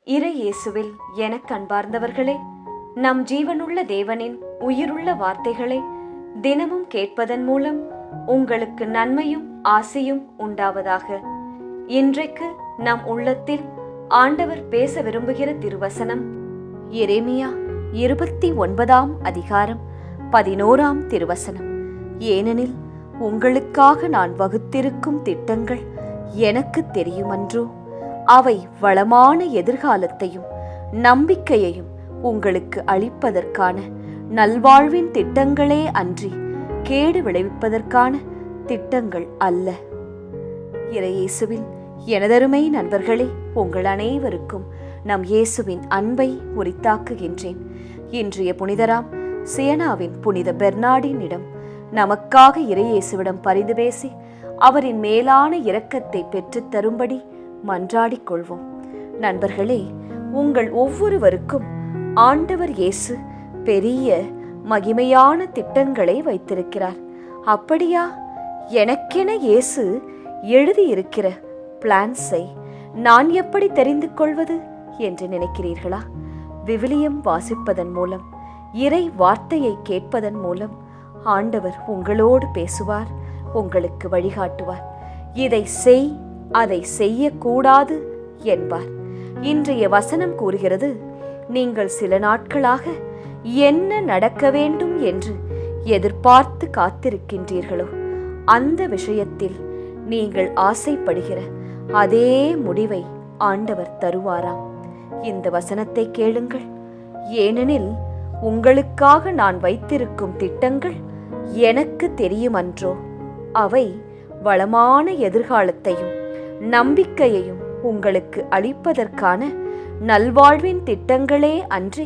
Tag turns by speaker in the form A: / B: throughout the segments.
A: இறை இயேசுவில் எனக் அன்பார்ந்தவர்களே, நம் ஜீவனுள்ள தேவனின் உயிருள்ள வார்த்தைகளை தினமும் கேட்பதன் மூலம் உங்களுக்கு நன்மையும் ஆசையும் உண்டாவதாக. இன்றைக்கு நம் உள்ளத்தில் ஆண்டவர் பேச விரும்புகிற திருவசனம் எரேமியா 29ஆம் அதிகாரம் 11ஆம் திருவசனம். ஏனெனில் உங்களுக்காக நான் வகுத்திருக்கும் திட்டங்கள் எனக்கு தெரியுமன்றோ, அவை வளமான எதிர்காலத்தையும் நம்பிக்கையையும் உங்களுக்கு அளிப்பதற்கான நல்வாழ்வின் திட்டங்களே அன்றி கேடு விளைவிப்பதற்கான திட்டங்கள் அல்ல. இறையேசுவில் எனதருமை நண்பர்களே, உங்கள் அனைவருக்கும் நம் இயேசுவின் அன்பை உரித்தாக்குகின்றேன். இன்றைய புனிதராம் சியனாவின் புனித பெர்னார்டினிடம் நமக்காக இறையேசுவிடம் பரிந்து பேசி அவரின் மேலான இரக்கத்தை பெற்றுத் தரும்படி மன்றாடிக் கொள்வோம். நண்பர்களே, உங்கள் ஒவ்வொருவருக்கும் ஆண்டவர் இயேசு பெரிய மகிமையான திட்டங்களை வைத்திருக்கிறார். அப்படியா? எனக்கென இயேசு எழுதியிருக்கிற பிளான்ஸை நான் எப்படி தெரிந்து கொள்வது என்று நினைக்கிறீர்களா? விவிலியம் வாசிப்பதன் மூலம், இறை வார்த்தையை கேட்பதன் மூலம் ஆண்டவர் உங்களோடு பேசுவார், உங்களுக்கு வழிகாட்டுவார். இதை செய், அதை செய்யக்கூடாது என்பார். இன்றைய வசனம் கூறுகிறது, நீங்கள் சில நாட்களாக என்ன நடக்க வேண்டும் என்று எதிர்பார்த்து காத்திருக்கின்றீர்களோ, அந்த விஷயத்தில் நீங்கள் ஆசைப்படுகிற அதே முடிவை ஆண்டவர் தருவாராம். இந்த வசனத்தை கேளுங்கள். ஏனெனில் உங்களுக்காக நான் வைத்திருக்கும் திட்டங்கள் எனக்கு தெரியுமன்றோ, அவை வளமான எதிர்காலத்தையும் நம்பிக்கையையும் உங்களுக்கு அளிப்பதற்கான நல்வாழ்வின் திட்டங்களே அன்றி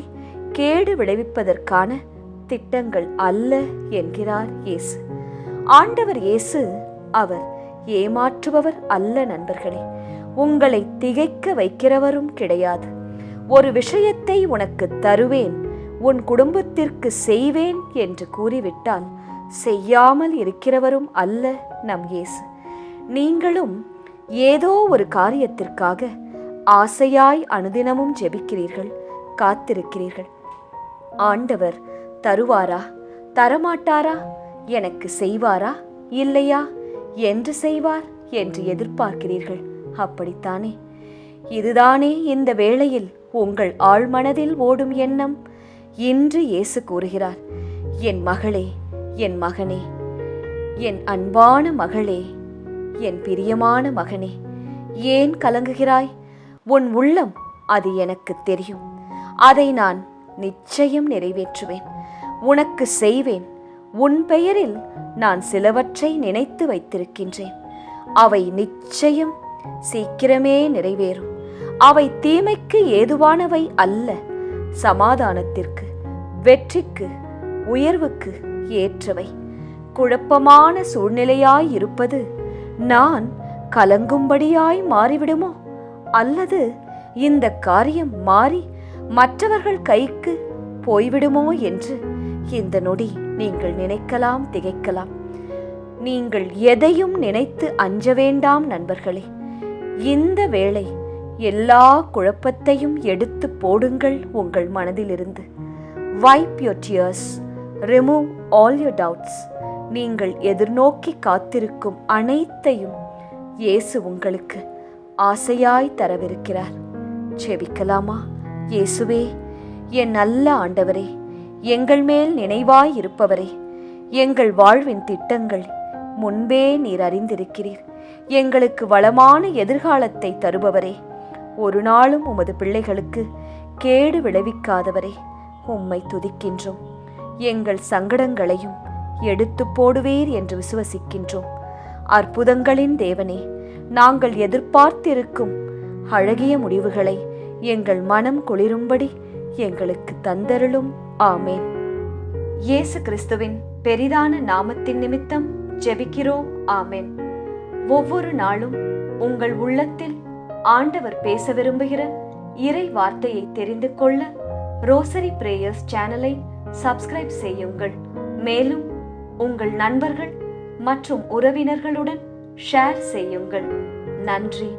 A: கேடு விளைவிப்பதற்கான திட்டங்கள் அல்ல என்கிறார் இயேசு. ஆண்டவர் இயேசு அவர் ஏமாற்றுபவர் அல்ல நண்பர்களே. உங்களை திகைக்க வைக்கிறவரும் கிடையாது. ஒரு விஷயத்தை உனக்கு தருவேன், உன் குடும்பத்திற்கு செய்வேன் என்று கூறிவிட்டால் செய்யாமல் இருக்கிறவரும் அல்ல நம் இயேசு. நீங்களும் ஏதோ ஒரு காரியத்திற்காக ஆசையாய் அனுதினமும் ஜெபிக்கிறீர்கள், காத்திருக்கிறீர்கள். ஆண்டவர் தருவாரா, தரமாட்டாரா, எனக்கு செய்வாரா, இல்லையா, என்று செய்வார் என்று எதிர்பார்க்கிறீர்கள். அப்படித்தானே? இதுதானே இந்த வேளையில் உங்கள் ஆழ்மனதில் ஓடும் எண்ணம். இன்று இயேசு கூறுகிறார், என் மகளே, என் மகனே, என் அன்பான மகளே, என் பிரியமான மகனே, ஏன் கலங்குகிறாய்? உன் உள்ளம் அது எனக்கு தெரியும். அதை நான் நிச்சயம் நிறைவேற்றுவேன், உனக்கு செய்வேன். உன் பெயரில் நான் சிலவற்றை நினைத்து வைத்திருக்கின்றேன். அவை நிச்சயம் சீக்கிரமே நிறைவேறும். அவை தீமைக்கு ஏதுவானவை அல்ல, சமாதானத்திற்கு, வெற்றிக்கு, உயர்வுக்கு ஏற்றவை. குழப்பமான சூழ்நிலையாய் இருப்பது நான் கலங்கும்படியாய் மாறிவிடுமோ, அல்லது இந்த காரியம் மாறி மற்றவர்கள் கைக்கு போய்விடுமோ என்று இந்த நொடி நீங்கள் நினைக்கலாம், திகைக்கலாம். நீங்கள் எதையும் நினைத்து அஞ்ச வேண்டாம் நண்பர்களே. இந்த வேளை எல்லா குழப்பத்தையும் எடுத்து போடுங்கள் உங்கள் மனதிலிருந்து. Wipe your tears, remove all your doubts. நீங்கள் எதிர்நோக்கி காத்திருக்கும் அனைத்தையும் இயேசு உங்களுக்கு ஆசையாய் தரவிருக்கிறார். செபிக்கலாமா? இயேசுவே, என் நல்ல ஆண்டவரே, எங்கள் மேல் நினைவாய் இருப்பவரே, எங்கள் வாழ்வின் திட்டங்கள் முன்பே நீர் அறிந்திருக்கிறீர். எங்களுக்கு வளமான எதிர்காலத்தை தருபவரே, ஒரு நாளும் உமது பிள்ளைகளுக்கு கேடு விளைவிக்காதவரே, உம்மை துதிக்கின்றோம். எங்கள் சங்கடங்களையும் எடுத்து போடுவீர் என்று விசுவசிக்கின்றோம். அற்புதங்களின் தேவனே, நாங்கள் எதிர்பார்த்திருக்கும் அழகிய முடிவுகளை எங்கள் மனம் குளிரும்படி எங்களுக்கு தந்தருளும். ஆமேன். இயேசு கிறிஸ்துவின் பெரிதான நாமத்தின் நிமித்தம் ஜெபிக்கிறோம். ஆமேன். ஒவ்வொரு நாளும் உங்கள் உள்ளத்தில் ஆண்டவர் பேச விரும்புகிற இறை வார்த்தையை தெரிந்து கொள்ள ரோசரி பிரேயர்ஸ் சேனலை சப்ஸ்கிரைப் செய்யுங்கள். மேலும் உங்கள் நண்பர்கள் மற்றும் உறவினர்களுடன் ஷேர் செய்யுங்கள். நன்றி.